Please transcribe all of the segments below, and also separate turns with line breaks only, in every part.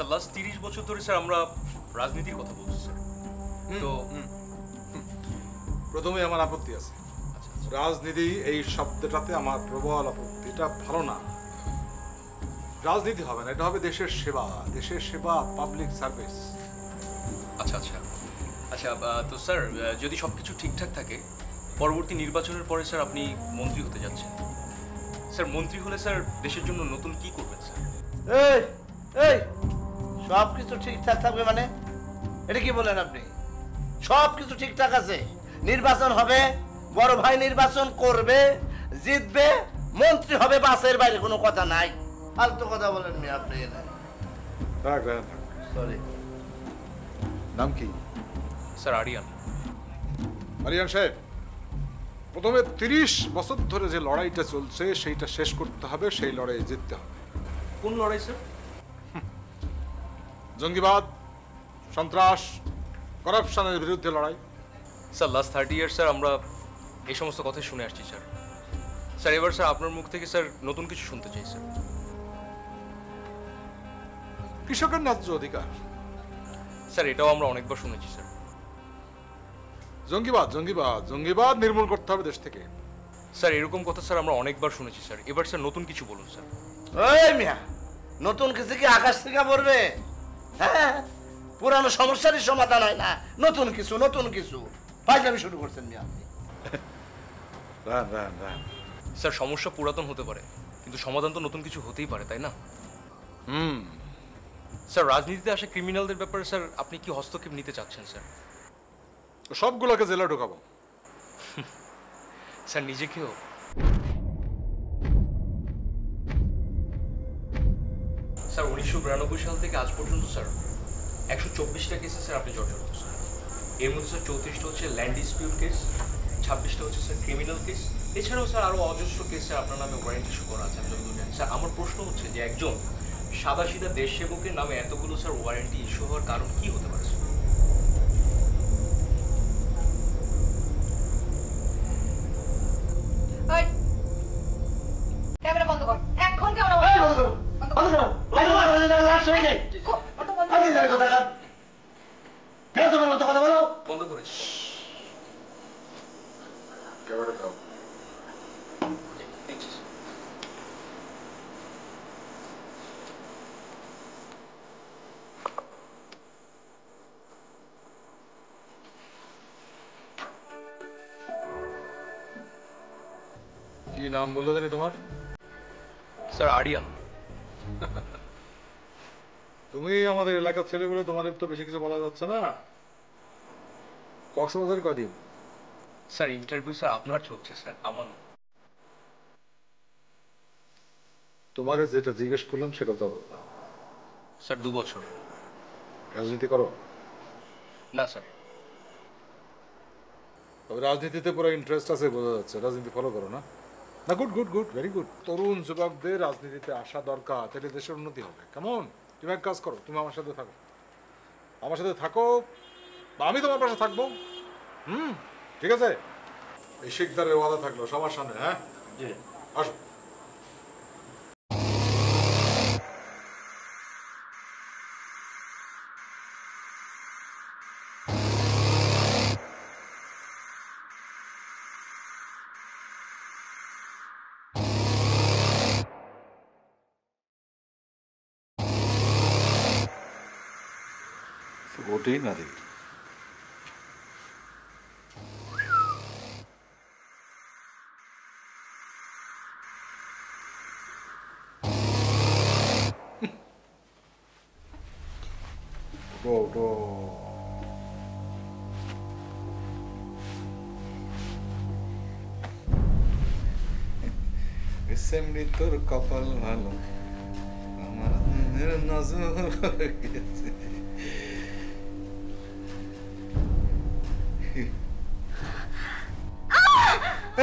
Sir last 30 বছর ধরে sir আমরা রাজনীতির কথা বলছি স্যার। তো
প্রথমে আমার আপত্তি আছে। রাজনীতি এই শব্দটাতে আমার প্রবল আপত্তি। এটা ভালো না। রাজনীতি হবে না, এটা হবে দেশের সেবা। দেশের সেবা, পাবলিক সার্ভিস।
আচ্ছা আচ্ছা আচ্ছা তো স্যার যদি সব কিছু ঠিকঠাক থাকে পরবর্তী নির্বাচনের পরে স্যার আপনি মন্ত্রী হতে যাচ্ছেন। স্যার মন্ত্রী হলে স্যার দেশের জন্য নতুন কি করবেন স্যার?
এই এই সব কিছু ঠিকঠাক থাকবে মানে এটা কি বলেন আপনি? সব কিছু ঠিকঠাক আছে, নির্বাচন হবে, বড় ভাই নির্বাচন করবে, জিতবে, মন্ত্রী হবে, বাসের বাইরে কোনো কথা নাই। ফালতু কথা বলেন মি আপনি।
থাক।
সরি।
নাম কি?
স্যার আরিয়ান।
আরিয়ান সাহেব, প্রথমে 30 বছর ধরে যে লড়াইটা চলছে সেইটা শেষ করতে হবে, সেই লড়াইয়ে জিততে হবে।
কোন লড়াই স্যার?
জঙ্গিবাদ, সন্ত্রাস, করাপশনের বিরুদ্ধে লড়াই।
স্যার লাস্ট 30 ইয়ার স্যার আমরা এই সমস্ত কথাই শুনে আসছি স্যার। স্যার এবার স্যার আপনার মুখ থেকে স্যার নতুন কিছু শুনতে চাই স্যার।
কৃষকের ন্যায্য অধিকার।
স্যার এটাও আমরা অনেকবার শুনেছি স্যার।
জঙ্গিবাদ নির্মূল করতে হবে দেশ থেকে।
স্যার এরকম কথা স্যার আমরা অনেকবার শুনেছি স্যার। এবার স্যার নতুন কিছু বলুন স্যার।
এই মিয়া, নতুন কিছু কি আকাশ থেকে পড়বে? হ্যাঁ, পুরানো সমস্যারই সমাধান হয় না, নতুন কিছু ফাইজলামি শুরু করছেন মিয়া আপনি।
স্যার সমস্যা পুরাতন হতে পারে কিন্তু সমাধান তো নতুন কিছু হতেই পারে, তাই না? স্যার রাজনীতিতে আসা ক্রিমিনালদের ব্যাপারে স্যার আপনি কি হস্তক্ষেপ নিতে চাচ্ছেন স্যার?
সবগুলোকে জেলে ঢোকাবো।
স্যার নিজেকেও? স্যার 1992 সাল থেকে আজ পর্যন্ত স্যার 124টা কেসে স্যার আপনি জর্জরিত স্যার। এর মধ্যে স্যার 34টা হচ্ছে ল্যান্ড ডিসপিউট কেস, 26টা হচ্ছে স্যার ক্রিমিনাল কেস, এছাড়াও স্যার আরো অজস্র কেস স্যার আপনার নামে ওয়ারেন্ট ইস্যু করা আছে আমি যতদূর জানি। স্যার আমার প্রশ্ন হচ্ছে যে একজন সাদাসিধা দেশ সেবকের নামে এতগুলো স্যার ওয়ারেন্টি ইস্যু হওয়ার কারণ কি হতে পারে স্যার?
ক্যামেরা বন্ধ কর, এখন ক্যামেরা বন্ধ কর।
বন্ধ করেছি। দেখছি স্যার।
কি নাম বললো জানি তোমার?
স্যার আরিয়ান।
তুমি আমাদের এলাকার ছেলে বলে তোমাদের তো বেশি কিছু বলা যাচ্ছে না। কক্সবাজার কদিন?
স্যার ইন্টারভিউ স্যার আপনার চলছে স্যার, আমার না।
তোমারে যেটা জিজ্ঞেস করলাম সেটা তো
স্যার 2 বছর।
রাজনীতি করো?
না স্যার।
তবে রাজনীতিতে পুরো ইন্টারেস্ট আছে বোঝা যাচ্ছে। রাজনীতি ফলো করো না? না, গুড, ভেরি গুড। তরুণ যুবকদের রাজনীতিতে আসা দরকার, তাহলে দেশের উন্নতি হবে। কেমন? তুমি এক কাজ করো, তুমি আমার সাথে থাকো বা আমি তোমার পাশে থাকবো। ঠিক আছে? এই শিকদারের ওয়াদা থাকলো সবার সামনে। হ্যাঁ, আসো। ওটাই না দেখি। ওটো এসএমডি তোর কপাল ভালো, আমার নজর গেছে।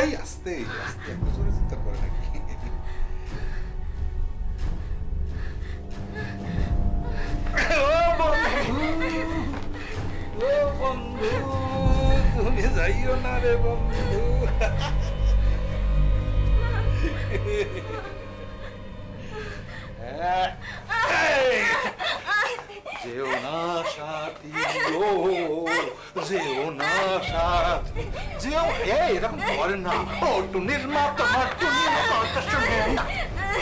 এই আস্তে আস্তে জোরে চিন্তা করে নাকি? ও বন্ধু, তুমি যাইও না রে বন্ধু। যেও না সাত, যেও এরকম করেন না। ও টুনির মা, তোমার টুনির কথা শুনে না।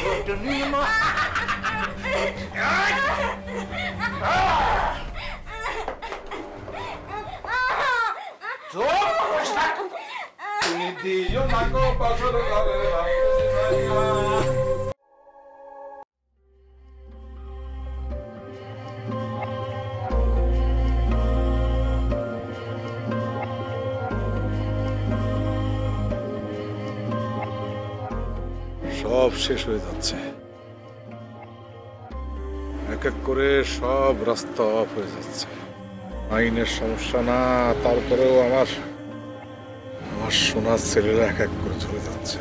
ও টুনির মা, তুমি দিও না গো বাসর ঘরে সব শেষ হয়ে যাচ্ছে। এক এক করে সব রাস্তা অফ হয়ে যাচ্ছে। আইনের সমস্যা না, তারপরেও আমার সোনার ছেলেরা এক এক করে চলে যাচ্ছে।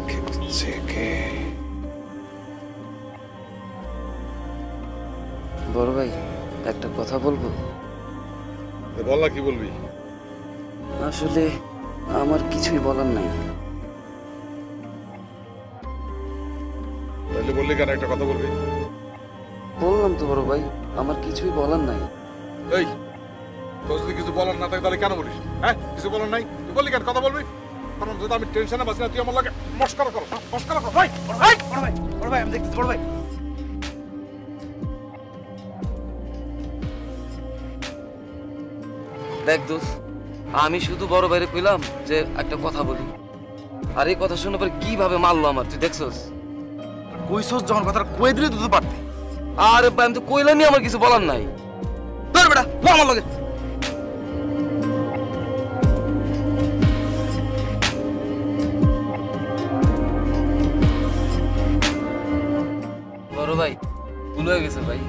কে করছে কে?
বড় ভাই, একটা কথা বলবো?
বল না, কি বলবি?
আসলে আমার কিছুই বলার নাই।
তাহলে বললি কেন? একটা কথা বলবি।
বললাম তো বড় ভাই, আমার কিছুই বলার নাই।
এই, তোর যদি কিছু বলার না থাকে তাহলে কেন বলিস? হ্যাঁ, কিছু বলার নাই, তুই বললি কেন? কথা বলবি। কারণ যদি আমি টেনশনে বাঁচি না, তুই আমার লাগে মস্করা করো, মস্করা করো। ভাই ভাই বড় ভাই আমি দেখতেছি। বড় ভাই,
দেখ দোস্ত, আমি শুধু বড় ভাইরে কইলাম যে একটা কথা বলি, আর এই কথা শুনে পরে কিভাবে মারলো আমার, তুই দেখছস?
কইছস যখন কথাটা কই দিলে তো পারতি।
আরে ভাই, আমি তো কইলামই আমার কিছু বলার নাই।
ধর বেটা, লো আমার লগে।
বড় ভাই, ভুল হয়ে গেছে ভাই।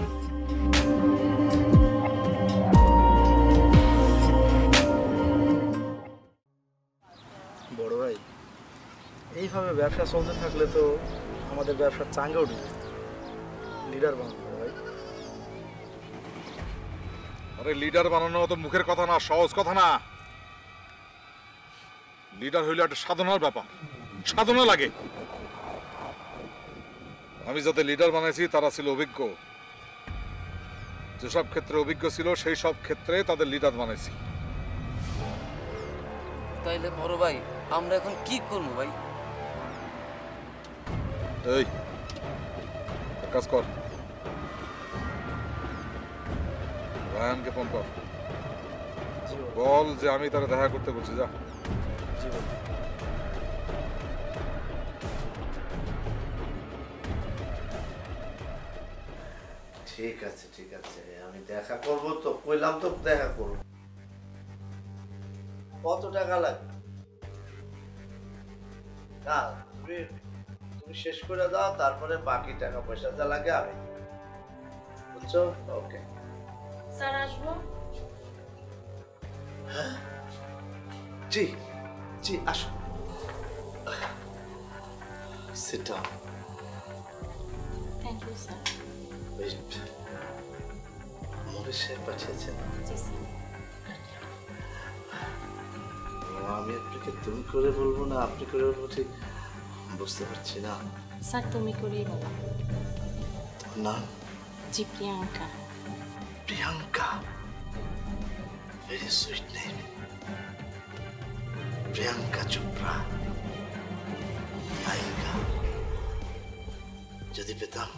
বড় ভাই, এইভাবে ব্যবসা চলতে থাকলে তো আমাদের ব্যবসা চাঙ্গা উঠবে। লিডার বানাবো ভাই।
আরে লিডার বানানো তো মুখের কথা না, সহজ কথা না। লিডার হইলে একটা সাধনার ব্যাপার, সাধনা লাগে। আমি যাতে লিডার বানাইছি তারা ছিল অভিজ্ঞ। যেসব ক্ষেত্রে অভিজ্ঞ ছিল সেই সব ক্ষেত্রে তাদের লিডার বানাইছি।
তাইলে বড় ভাই, আমরা এখন কি করবো ভাই?
এই, এক কাজ কর, রায়ানকে ফোন কর, বল যে আমি তারা দেখা করতে বলছি। যা।
ঠিক আছে ঠিক আছে, আমি দেখা করব তো, কইলাম তো দেখা করব। কত টাকা লাগবে? না, তুমি শেষ করে দাও, তারপরে বাকি টাকা পয়সা যা লাগে আমি, বুঝছো? ওকে
স্যার আসবো?
জি জি, আসো। Sit down.
Thank you sir.
Monir সাহেব পাঠিয়েছেন।
জি স্যার।
আমি আপনাকে তুমি করে বলবো না আপনি করে বলবো, ঠিক বুঝতে পারছি না।
স্যার তুমি করেই বলো।
তোমার নাম?
জি, Priyanka.
Priyanka, very sweet name. Priyanka Chopra, নায়িকা। যদি পেতাম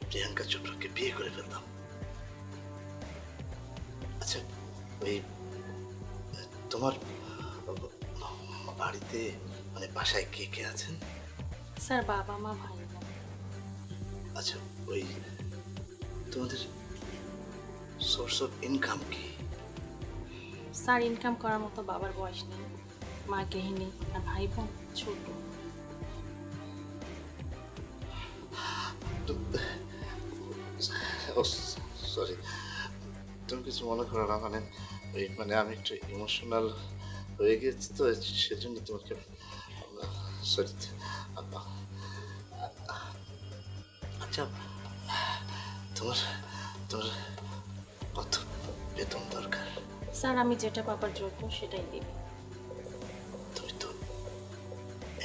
প্রিয়াঙ্কা চোপড়াকে বিয়ে করে ফেলতাম। আচ্ছা, ওই তোমার বাড়িতে মানে বাসায় কে কে আছেন?
স্যার বাবা মা ভাই বোন।
আচ্ছা, ওই তোমাদের সোর্স অফ ইনকাম কি?
স্যার ইনকাম করার মতো বাবার বয়স নেই, মা গৃহিণী আর ভাই বোন ছোট।
সরি, তুমি কিছু মনে করো না, মানে ওই মানে আমি একটু ইমোশনাল হয়ে গেছি তো, সেজন্য তোমাকে সরি। আচ্ছা, তোমার তোমার কত বেতন দরকার?
স্যার আমি যেটা পাবার যোগ্য সেটাই দিব।
তুমি তো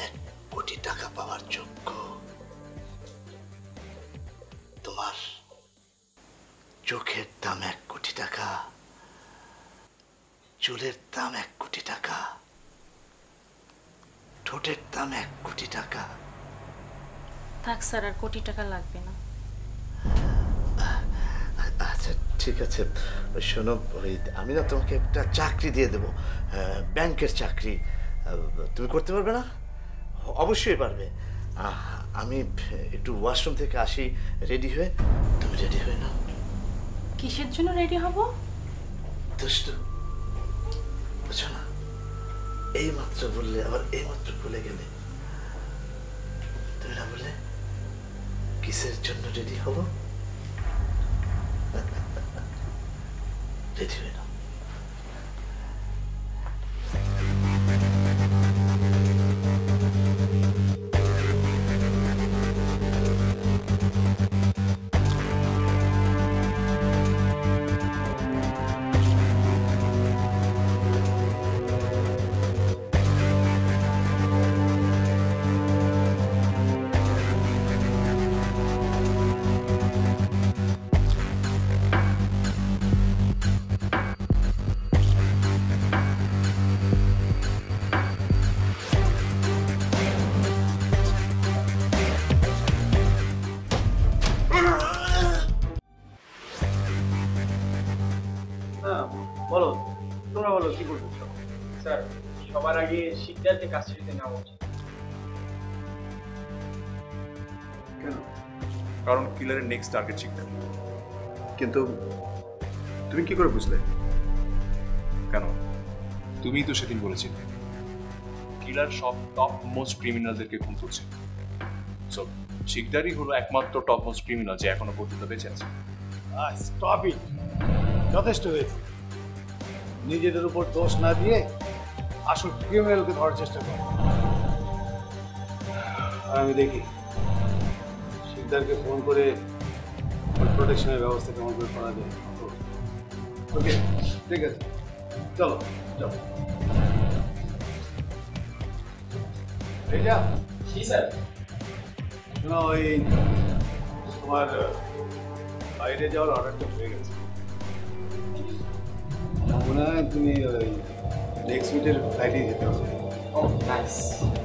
1 কোটি টাকা পাওয়ার যোগ্য। আমার চোখের দাম 1 কোটি টাকা, চুলের দাম 1 কোটি টাকা, ঠোঁটের দাম 1 কোটি টাকা।
থাক স্যার, আর কোটি টাকা লাগবে না।
আচ্ছা ঠিক আছে, শোনো, আমি না তোমাকে একটা চাকরি দিয়ে দেবো, ব্যাংকের চাকরি। তুমি করতে পারবে না? অবশ্যই পারবে। আমি একটু ওয়াশরুম থেকে আসি, রেডি হয়ে, তুমি রেডি হয়ে নাও।
কিসের জন্য রেডি হব?
দুষ্টু, বুঝছো না? এই মাত্র বললে আবার এই মাত্র ভুলে গেলে। তুমি না বললে কিসের জন্য রেডি হবো? রেডি হয়ে নাও।
বলো, তোমরা বলো কি করতে চাও?
স্যার, সবার আগে শিকদারকে কাস্টডিতে নেওয়া উচিত।
কেন?
কারণ কিলারের নেক্সট টার্গেট শিকদার।
কিন্তু তুমি কি করে বুঝলে?
কেন? তুমিই তো সেদিন বলেছিলে কিলার সব টপ মোস্ট ক্রিমিনালদেরকে খুন করছে। সো শিকদারই হলো একমাত্র টপ মোস্ট ক্রিমিনাল যে এখনো পর্যন্ত বেঁচে আছে।
স্টপ ইট, যথেষ্ট হয়েছে। নিজেদের উপর দোষ না দিয়ে আসল ক্রিমিনালকে ধরার চেষ্টা কর। আর আমি দেখি শিকদারকে ফোন করে প্রোটেকশনের ব্যবস্থা কেমন করে করা যায়। ওকে, ঠিক আছে, চলো চলো।
জি স্যার।
শোনো, ওই তোমার বাইরে যাওয়ার অর্ডারটা হয়ে গেছে। মনে হয় তুমি ওই নেক্সট উইকের ফ্লাইটে যেতে হবে।
ও নাইস,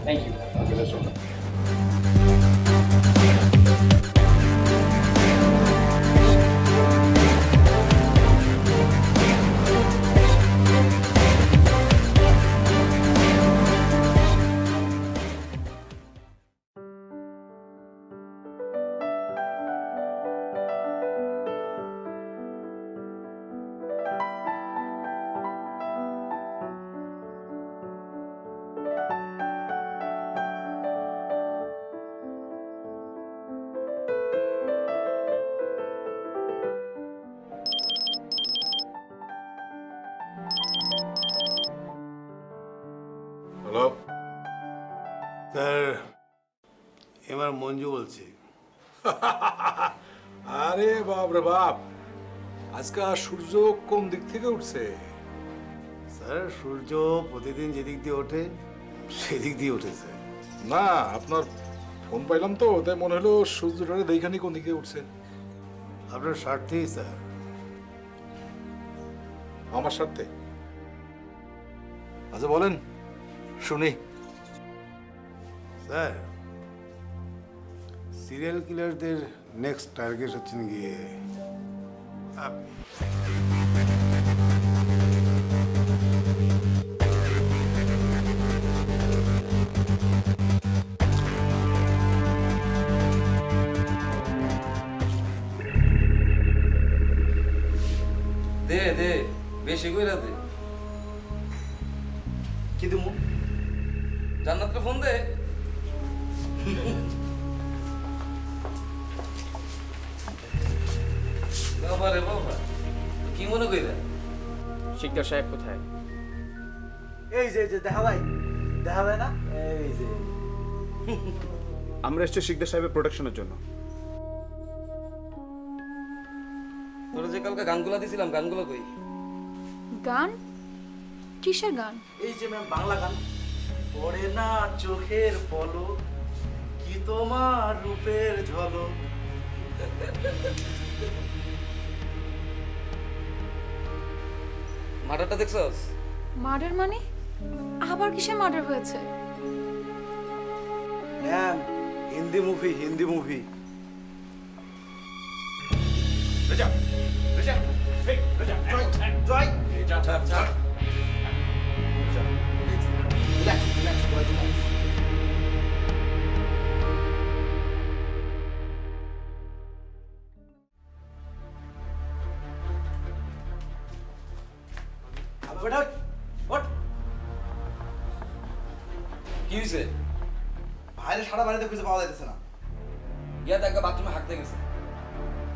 থ্যাংক ইউ।
গেলে শোনো,
হ্যালো,
স্যার এবার মঞ্জু বলছি।
আরে বাপ রে বাপ, আজকে সূর্য কোন দিক থেকে উঠছে?
স্যার সূর্য প্রতিদিন যেদিক দিয়ে ওঠে সেদিক দিয়ে উঠেছে।
না, আপনার ফোন পাইলাম তো, তাই মনে হলো সূর্যটারে দেখানি কোন দিকে উঠছে।
আপনার স্বার্থেই স্যার।
আমার স্বার্থে? আচ্ছা বলেন, শুনি।
স্যার সিরিয়াল কিলারদের নেক্সট টার্গেট হচ্ছেন গিয়ে আপনি।
দে দে, বেশি কইরা দে।
কি দেবো?
জান্নাতকে ফোন দে। বাবা রে বাবা, কি মনে কইরা?
শিকদার সাহেব কোথায়?
এই যে দেখা ভাই, দেখা ভাই না, এই যে
আমরা এসেছি শিকদার সাহেবের প্রোটেকশনের জন্য।
তোরা যে কালকে গানগুলা দিছিলাম, গানগুলো কই?
গান? কিসের গান?
এই যে ম্যাম বাংলা গান। পড়ে না চোখের পলক, কি তোমার রূপের ঝলক,
মার্ডারটা দেখছস?
মার্ডার মানে? আবার কিসের মার্ডার হয়েছে?
Ma'am, Hindi movie, Hindi movie.
কি হয়েছে?
ভাইরে সারা বাড়িতে খুঁজে পাওয়া যাইতেছে না।
ইয়া দেখা বাথরুমে হাঁকতে গেছে।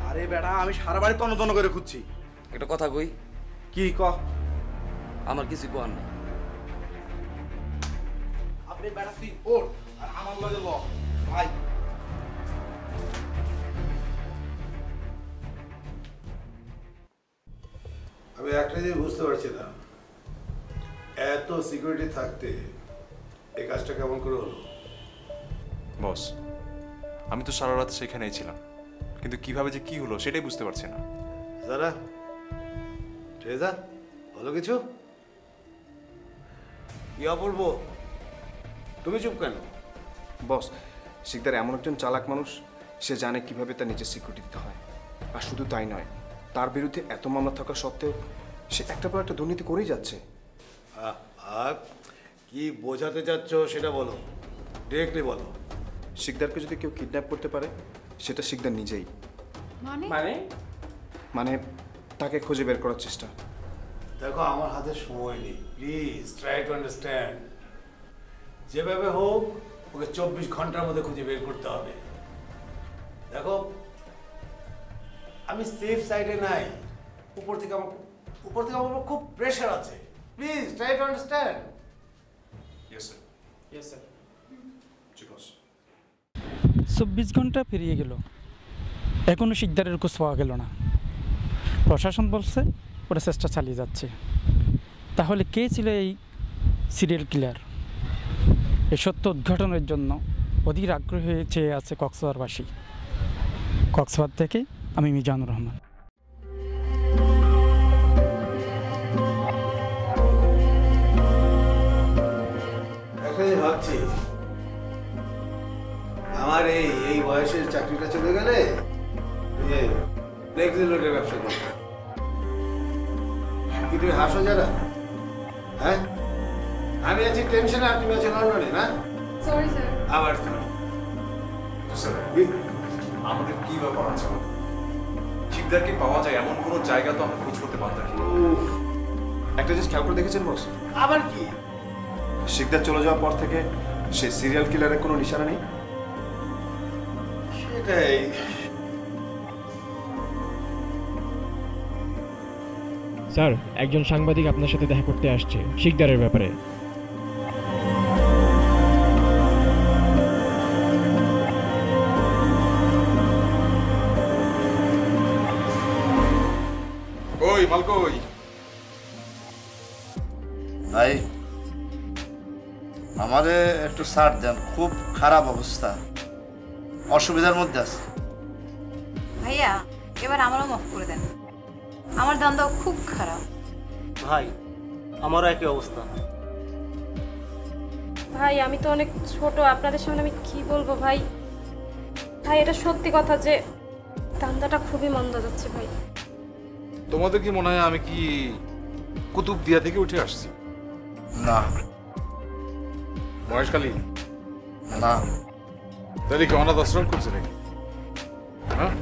আরে বেটা, আমি সারা বাড়ি তন্ন তন্ন করে খুঁজছি।
একটা কথা কই,
কি ক?
আমার কিছু কোয়ার নেই।
আপনি বেটা তুই ওর আর আমার লগে ল ভাই।
আমি একটা জিনিস বুঝতে পারছি না, এত সিকিউরিটি থাকতে এই কাজটা কেমন করে হলো?
বস, আমি তো সারা রাত সেখানেই ছিলাম, কিন্তু কিভাবে যে কি হলো সেটাই বুঝতে পারছি না।
যারা রেজা হলো কিছু? কি অপূর্ব, তুমি চুপ কেন?
বস, শিকদার এমন একজন চালাক মানুষ, সে জানে কিভাবে তার নিজের সিকিউরিটি দিতে হয়। আর শুধু তাই নয়, তার বিরুদ্ধে এত মামলা থাকা সত্ত্বেও সে একটা পর একটা দুর্নীতি করেই যাচ্ছে।
কি বোঝাতে চাচ্ছ সেটা বলো, ডিরেক্টলি বলো।
শিকদারকে যদি কেউ কিডন্যাপ করতে পারে, সেটা শিকদার নিজেই।
মানে?
মানে তাকে খুঁজে বের করার চেষ্টা।
দেখো, আমার হাতে সময় নেই, প্লিজ ট্রাই টু আন্ডারস্ট্যান্ড। যেভাবে হোক ওকে 24 ঘন্টার মধ্যে খুঁজে বের করতে হবে। দেখো, আমি সেফ সাইডে নাই, উপর থেকে আমার খুব প্রেশার আছে। Please try to understand.
Yes sir.
Yes sir.
জি বস।
24 ঘন্টা পেরিয়ে গেল, এখনও শিকদারের খোঁজ পাওয়া গেল না। প্রশাসন বলছে ওরা চেষ্টা চালিয়ে যাচ্ছে। তাহলে কে ছিল এই সিরিয়াল কিলার? এই সত্য উদ্ঘাটনের জন্য অধীর আগ্রহী হয়ে চেয়ে আছে কক্সবাজারবাসী। কক্সবাজার থেকে আমি মিজানুর রহমান।
এখনই ভাবছি আমার এই বয়সের চাকরিটা চলে গেলে ফ্লেক্সি লোডের ব্যবসা করবো। কি তুমি হাসো যারা? হ্যাঁ, আমি আছি টেনশনে আর তুমি আছো লন্ডনে, না?
Sorry sir.
আবার
স্যার, আমাদের কি ব্যাপার আছে? শিকদারকে পাওয়া যায় এমন কোনো জায়গা তো আমরা খোঁজ করতে পারতাম।
একটা জিনিস খেয়াল করে দেখেছেন বস?
আবার কি?
শিকদার চলে যাওয়ার পর থেকে সেই সিরিয়াল কিলারের কোনো নিশানা নেই।
সেটাই।
স্যার, একজন সাংবাদিক আপনার সাথে দেখা করতে আসছে শিকদারের ব্যাপারে।
ওই মালকই,
ভাই আমারে একটু ছাড় দেন, খুব খারাপ অবস্থা, অসুবিধার মধ্যে আছে।
ভাইয়া এবার আমারও মাফ করে দেন, আমার ধান্দা খুব খারাপ।
ভাই আমারও একই অবস্থা।
ভাই আমি তো অনেক ছোট, আপনাদের সামনে আমি কি বলবো ভাই। ভাই এটা সত্যি কথা যে ধান্দাটা খুবই মন্দ যাচ্ছে ভাই।
তোমাদের কি মনে হয় আমি কি কুতুবদিয়া থেকে উঠে আসছি?
না
মহেশখালী
না।
তাহলে কি অনাথ আশ্রম করছে নাকি? হ্যাঁ,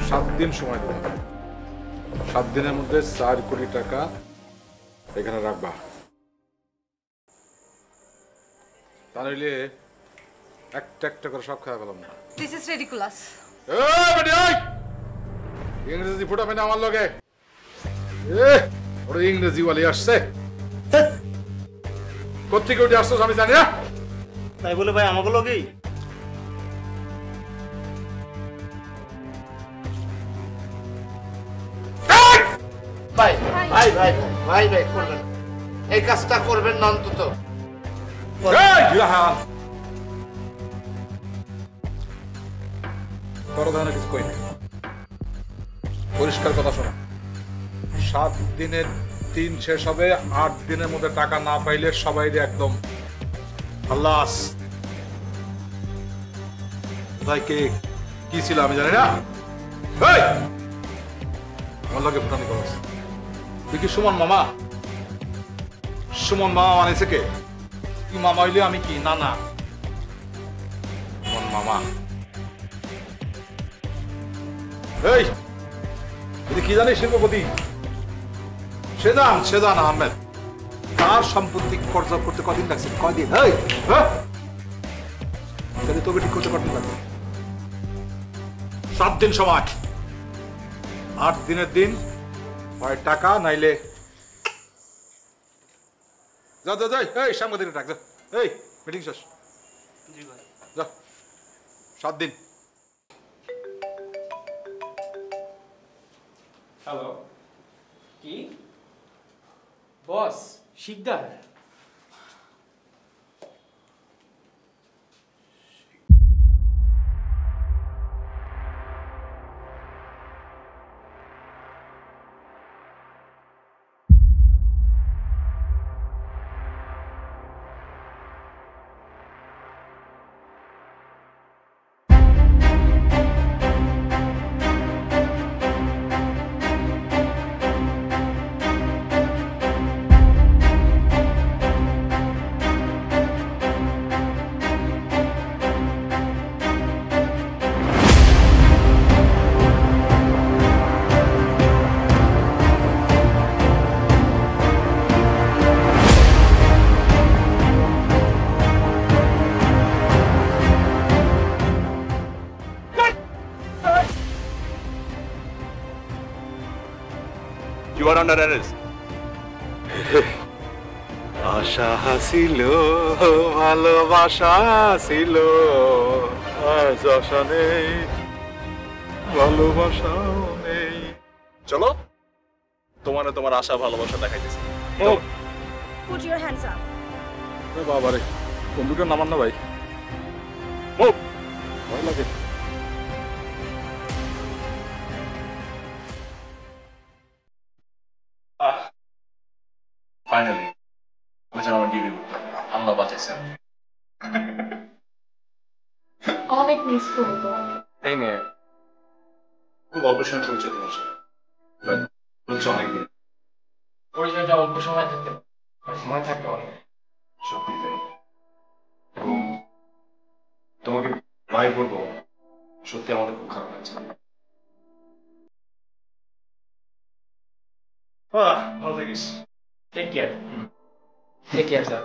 7 দিন সময় দেবে। 7 দিনের মধ্যে 4 কোটি টাকা এখানে রাখবা, তা নইলে একটা একটা করে সব খাওয়া পেলাম না।
This is ridiculous.
ইংরেজি ফুটাবে না আমার লগে। ওরা ইংরেজি ওয়ালি আসছে, কোথেকে উঠে আসছো আমি জানি না।
তাই বলে ভাই আমাকে লগেই
ভাই ভাই ভাই ভাই ভাই করবেন, এই কাজটা করবেন না অন্তত।
বড় ধরনের কিছু কই নাই। পরিষ্কার কথা শোনো, 7 দিনের দিন শেষ হবে, 8 দিনের মধ্যে টাকা না পাইলে সবাই একদম আল্লাহ। কোথায় কে কি ছিল আমি জানি না। আমার লাগে ফুটানি খরচ। তুই কি সুমন মামা? সুমন মামা মানেছে কে? তুই মামা হইলে আমি কি? না না, সুমন মামা। এই কি জানিস শিল্পপতি সেজান আহমেদ, তার সম্পত্তি কর্জ করতে কদিন লাগছে? কয়দিন? তোকে ঠিক করতে কদিন লাগবে? 7 দিন সময়। 8 দিনের দিন হয় টাকা, নাইলে যা যা যাই। এই সাংবাদিক ডাক যা। এই মিটিং শেষ। যা 7 দিন।
হ্যালো, কি বস? Sikdar?
You are under arrest.
আশা হাসিল, ভালোবাসা ছিল, আজ আশা নেই, ভালোবাসাও নেই।
চলো, তোমার আশা ভালোবাসা দেখাইতেছি।
Put your hands up.
বাবা রে, কম্পিউটার নামান না ভাই। ভয় লাগে।
ফাইনালি আমার ডিগ্রি আল্লাহ বাঁচাইছেন।
অনেক মিস করবো।
এই মেয়ে খুব অল্প সময় পরিচয় তোমার সাথে, অনেকদিন
পরিচয়টা অল্প সময় থাকতে সময় থাকতে অনেক
সত্যি তাই। তোমাকে ভাই বলবো, সত্যি আমাদের খুব খারাপ লাগছে। ভালো থাকিস।
Take care. Take care sir.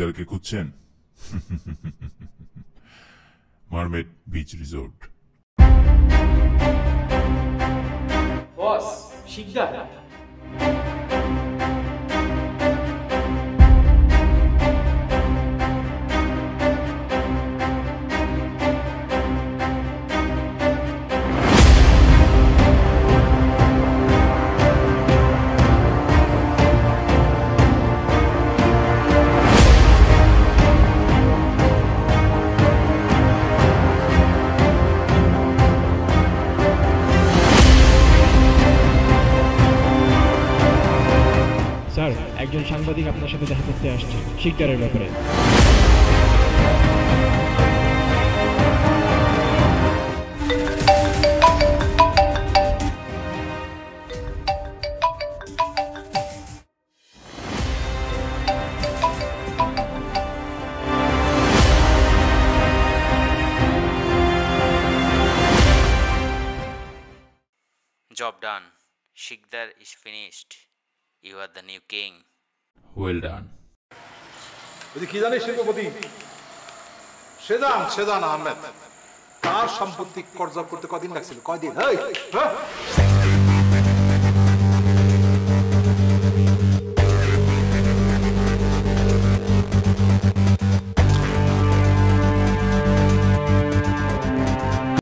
শিকদারকে খুঁজছেন? Mermaid beach resort.
Boss Sikdar. Sir একজন সাংবাদিক আপনার সাথে দেখা করতে আসছে শিকদারের ব্যাপারে।
Job done. Shikdar is finished. You are the new king.
Well done.
কি জানিস শিল্পপতি? সেজান আহমেদ তার সম্পত্তি কর্জা করতে কদিন লাগছিল? কয়দিন?